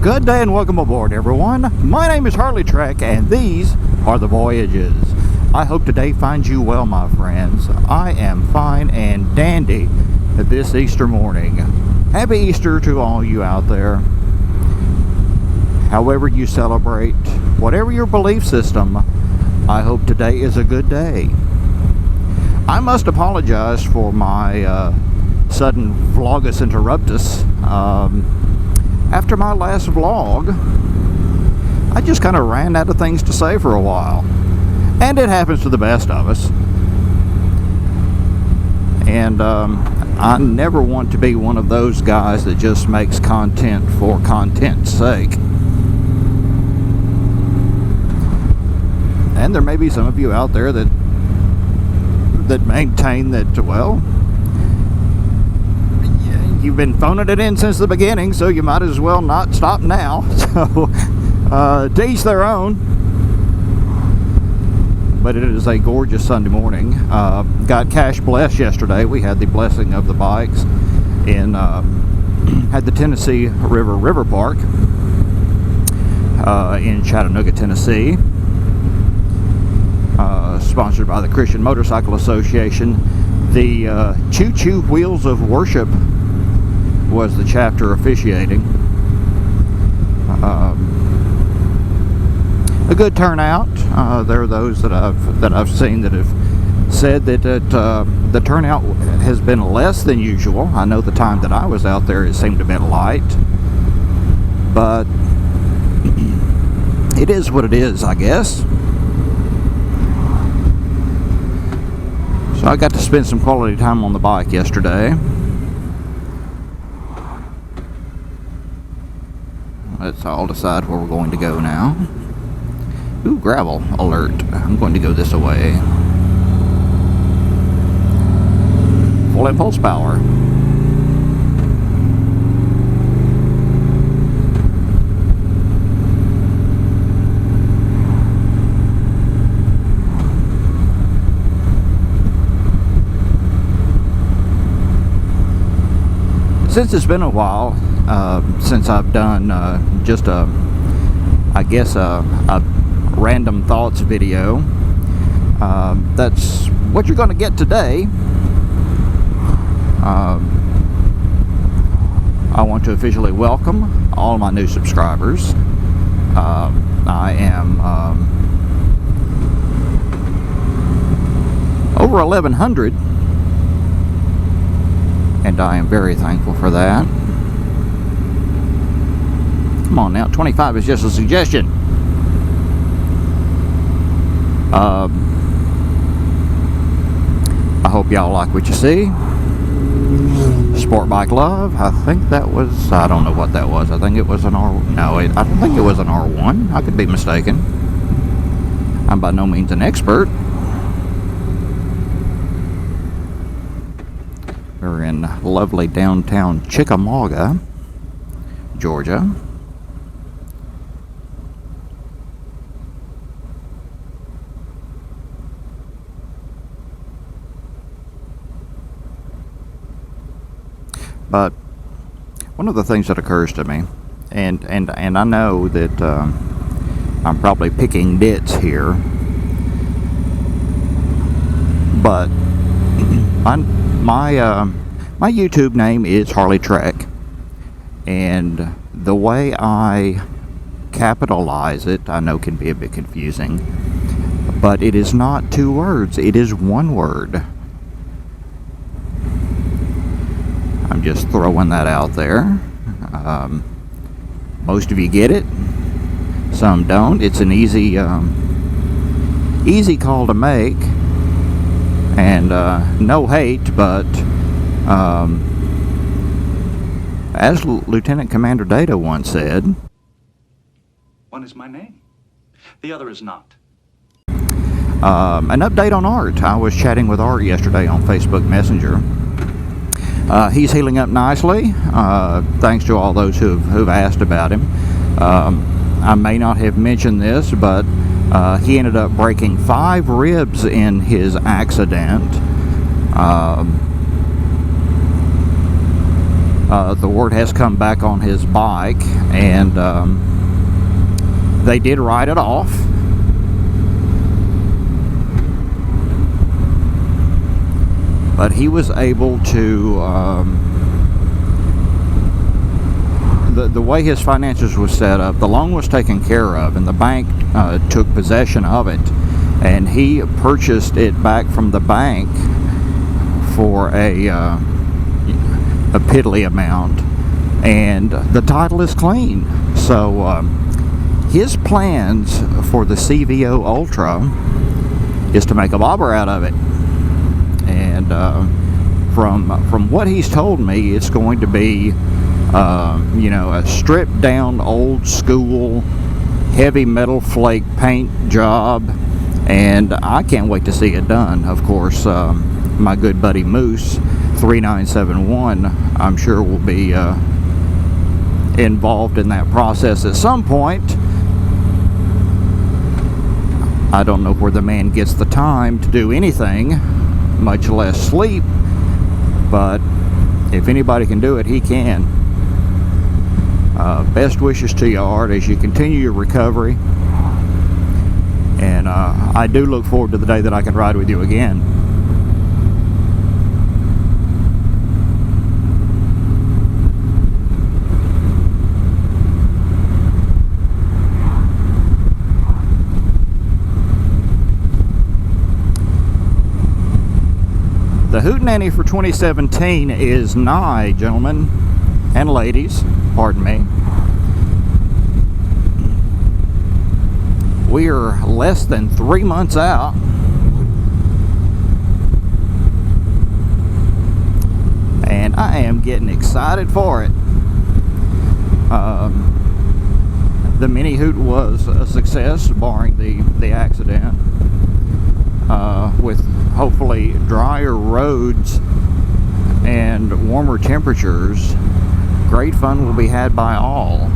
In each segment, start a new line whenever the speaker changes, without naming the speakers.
Good day and welcome aboard, everyone. My name is HarleyTrek, and these are the voyages. I hope today finds you well, my friends. I am fine and dandy this Easter morning. Happy Easter to all you out there. However you celebrate, whatever your belief system, I hope today is a good day. I must apologize for my sudden vlogus interruptus. After my last vlog, I just kind of ran out of things to say for a while. And it happens to the best of us. And I never want to be one of those guys that just makes content for content's sake. And there may be some of you out there that maintain that, well, you've been phoning it in since the beginning, so you might as well not stop now. So, to each their own. But it is a gorgeous Sunday morning. Got cash blessed yesterday. We had the blessing of the bikes in at the Tennessee River Park in Chattanooga, Tennessee. Sponsored by the Christian Motorcycle Association. The Choo Choo Wheels of Worship was the chapter officiating. A good turnout. There are those that I've seen that have said that the turnout has been less than usual. I know the time that I was out there it seemed to be light, but it is what it is, I guess. So I got to spend some quality time on the bike yesterday. Let's all decide where we're going to go now. Ooh, gravel alert. I'm going to go this way. Full impulse power. Since it's been a while since I've done just a random thoughts video, that's what you're going to get today. I want to officially welcome all my new subscribers. I am over 1,100. And I am very thankful for that. Come on now, 25 is just a suggestion. I hope y'all like what you see. Sport Bike Love, I think that was, I don't know what that was. I think it was an R, no, I don't think it was an R1. I could be mistaken. I'm by no means an expert. We're in lovely downtown Chickamauga, Georgia. But one of the things that occurs to me, and I know that I'm probably picking nits here, but my YouTube name is HarleyTrek, and the way I capitalize it, I know can be a bit confusing, but it is not two words, it is one word. I'm just throwing that out there. Most of you get it, some don't. It's an easy call to make. And no hate, but as Lieutenant Commander Data once said,
one is my name, the other is not.
An update on Art. I was chatting with Art yesterday on Facebook Messenger. He's healing up nicely, thanks to all those who've asked about him. I may not have mentioned this, but he ended up breaking 5 ribs in his accident. The word has come back on his bike, and they did ride it off. But he was able to, the way his finances was set up, the loan was taken care of, and the bank took possession of it, and he purchased it back from the bank for a piddly amount, and the title is clean. So his plans for the CVO Ultra is to make a bobber out of it. And from what he's told me, it's going to be, a stripped down old school heavy metal flake paint job, and I can't wait to see it done. Of course, my good buddy Moose 3971, I'm sure, will be involved in that process at some point. I don't know where the man gets the time to do anything, much less sleep, but if anybody can do it, he can. Best wishes to you, Art, as you continue your recovery, and I do look forward to the day that I can ride with you again. The Hootenanny for 2017 is nigh, gentlemen and ladies. Pardon me. We are less than 3 months out. And I am getting excited for it. The mini hoot was a success, barring the accident. With hopefully drier roads and warmer temperatures, great fun will be had by all.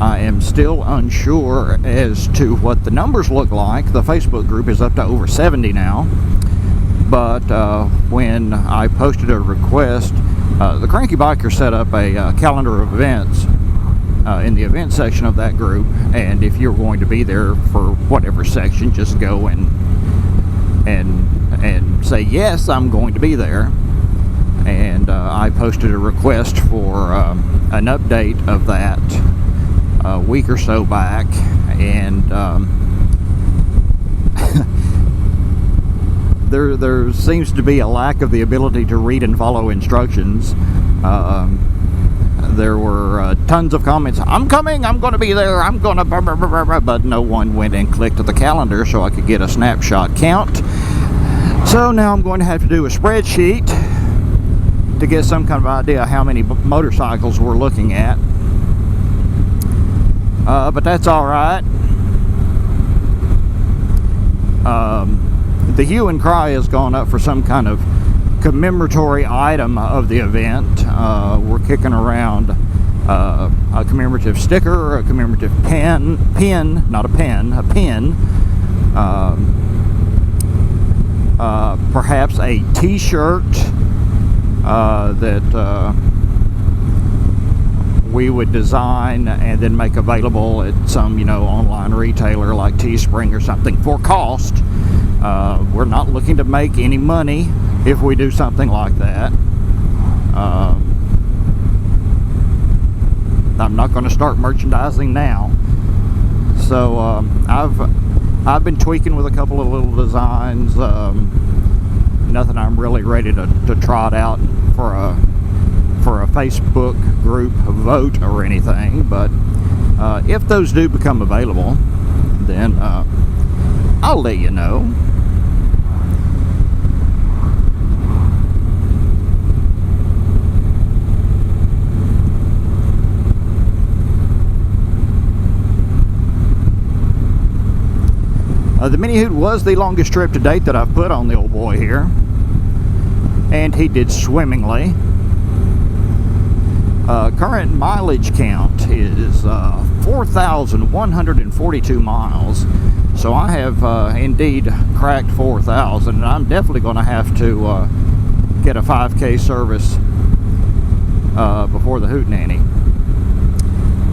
I am still unsure as to what the numbers look like. The Facebook group is up to over 70 now, but when I posted a request, the Cranky Biker set up a calendar of events in the event section of that group, and if you're going to be there for whatever section, just go and say, yes, I'm going to be there. And I posted a request for an update of that a week or so back, and there seems to be a lack of the ability to read and follow instructions. There were tons of comments, I'm coming, I'm going to be there, I'm going to, but no one went and clicked the calendar so I could get a snapshot count. So now I'm going to have to do a spreadsheet to get some kind of idea how many motorcycles we're looking at. But that's all right. The hue and cry has gone up for some kind of commemoratory item of the event. We're kicking around a commemorative sticker, a commemorative pin, not a pen, a pin, perhaps a t-shirt that we would design and then make available at some, online retailer like Teespring or something for cost. We're not looking to make any money if we do something like that. I'm not going to start merchandising now. So I've been tweaking with a couple of little designs. Nothing I'm really ready to trot out for a Facebook group vote or anything, but if those do become available, then I'll let you know. The mini hoot was the longest trip to date that I've put on the old boy here, and he did swimmingly. Current mileage count is 4,142 miles, so I have indeed cracked 4,000, and I'm definitely going to have to get a 5K service before the hootenanny.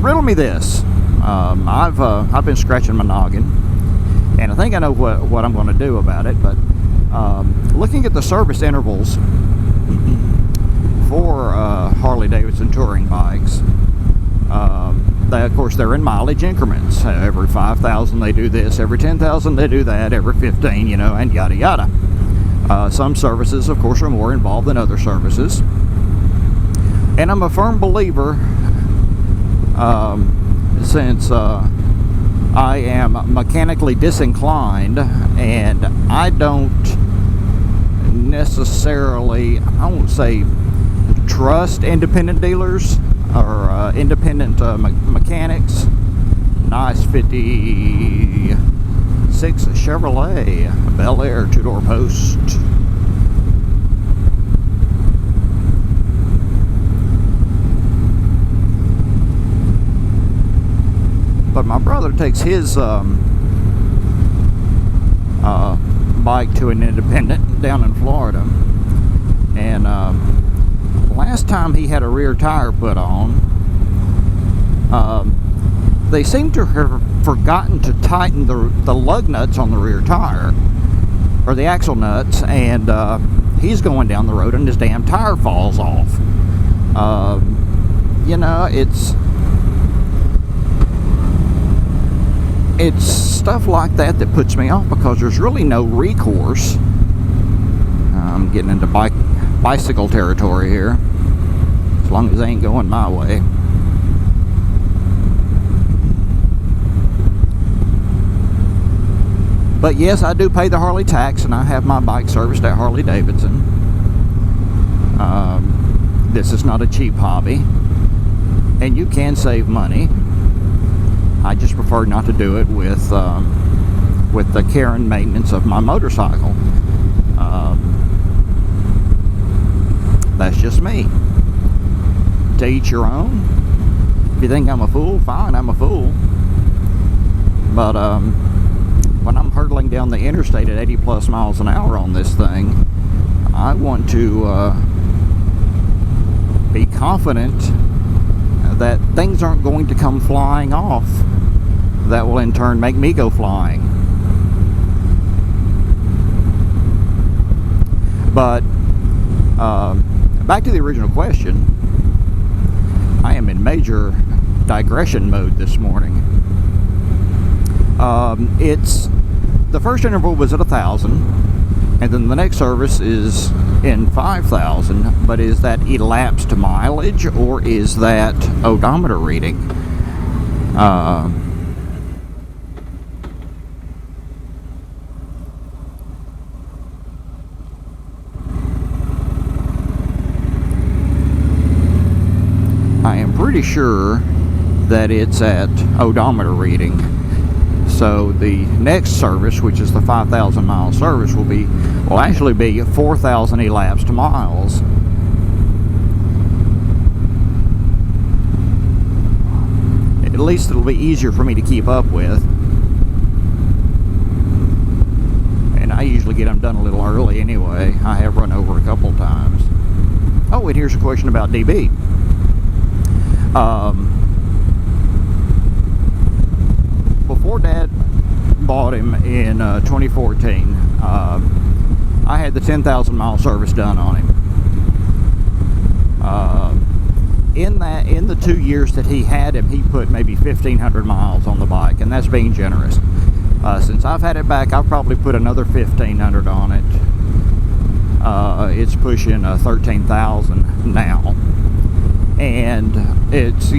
Riddle me this. I've been scratching my noggin, and I think I know what I'm going to do about it. But looking at the service intervals for Harley-Davidson touring bikes, of course, they're in mileage increments. Every 5,000 they do this, every 10,000 they do that, every 15, you know, and yada yada. Some services, of course, are more involved than other services. And I'm a firm believer, since I am mechanically disinclined, and I don't necessarily, I won't say trust independent dealers or independent mechanics. Nice 56 Chevrolet Bel Air 2-door post. But my brother takes his bike to an independent down in Florida, and last time he had a rear tire put on, they seem to have forgotten to tighten the lug nuts on the rear tire, or the axle nuts, and he's going down the road and his damn tire falls off. You know, it's stuff like that that puts me off, because there's really no recourse. I'm getting into bicycle territory here, as long as they ain't going my way. But yes, I do pay the Harley tax, and I have my bike serviced at Harley-Davidson. This is not a cheap hobby, and you can save money. I just prefer not to do it with the care and maintenance of my motorcycle. That's just me. To each your own. If you think I'm a fool, fine, I'm a fool. But when I'm hurtling down the interstate at 80 plus miles an hour on this thing, I want to be confident that things aren't going to come flying off that will in turn make me go flying. But back to the original question, I am in major digression mode this morning. It's the first interval was at 1,000, and then the next service is in 5,000. But is that elapsed mileage, or is that odometer reading? I am pretty sure that it's at odometer reading. So the next service, which is the 5,000 mile service, will actually be 4,000 elapsed miles. At least it'll be easier for me to keep up with. And I usually get them done a little early anyway. I have run over a couple times. Oh, and here's a question about DB. Before Dad bought him in 2014, I had the 10,000 mile service done on him. In the 2 years that he had him, he put maybe 1,500 miles on the bike, and that's being generous. Since I've had it back, I've probably put another 1,500 on it. It's pushing 13,000 now, and it's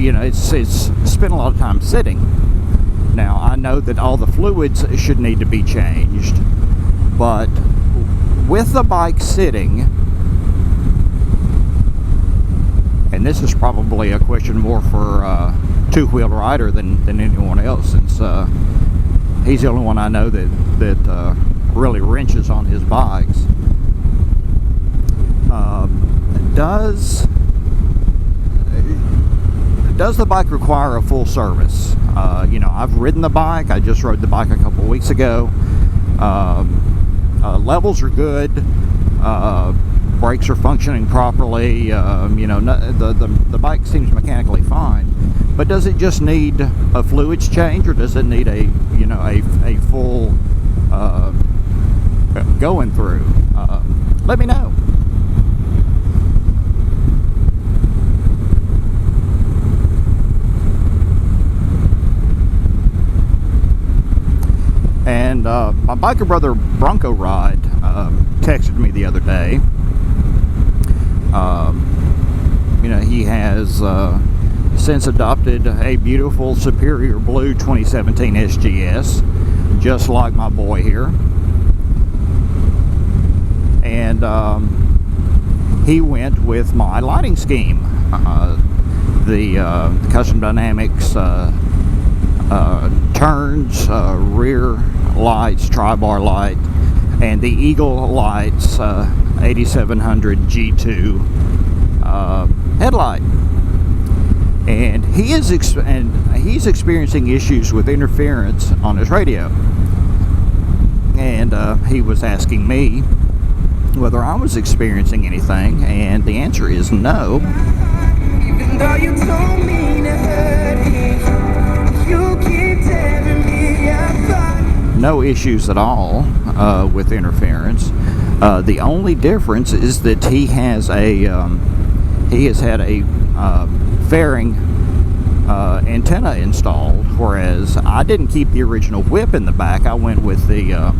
spent a lot of time sitting. Now, I know that all the fluids should need to be changed, but with the bike sitting, and this is probably a question more for a two-wheeled rider than anyone else, since he's the only one I know that really wrenches on his bikes. Does the bike require a full service? I've ridden the bike. I just rode the bike a couple weeks ago. Levels are good. brakes are functioning properly. You know, the bike seems mechanically fine. But does it just need a fluids change, or does it need a, you know, a full going through? Let me know. And my biker brother Bronco Ride texted me the other day. You know, he has since adopted a beautiful Superior Blue 2017 SGS, just like my boy here. And he went with my lighting scheme, the Custom Dynamics turns, rear lights, tri-bar light, and the Eagle Lights 8700 G2 headlight. And he's experiencing issues with interference on his radio. And he was asking me whether I was experiencing anything, and the answer is no. Even though you told me to hurt me, you keep telling me I'm fine. No issues at all with interference. The only difference is that he has had a fairing antenna installed, whereas I didn't keep the original whip in the back. I went with the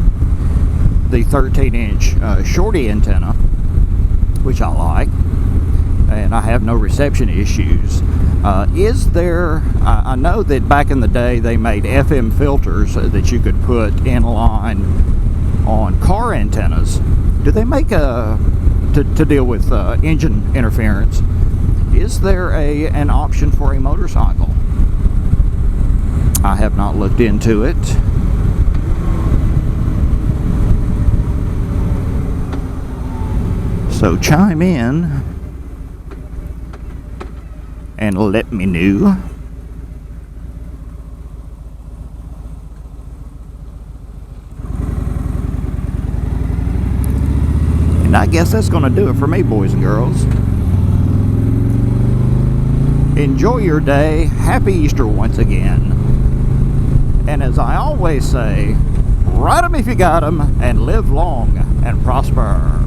13-inch shorty antenna, which I like, and I have no reception issues. I know that back in the day they made FM filters that you could put in line on car antennas. Do they make to deal with engine interference? Is there an option for a motorcycle? I have not looked into it. So chime in and let me know. And I guess that's going to do it for me, boys and girls. Enjoy your day. Happy Easter once again. And as I always say, ride 'em if you got 'em, and live long and prosper.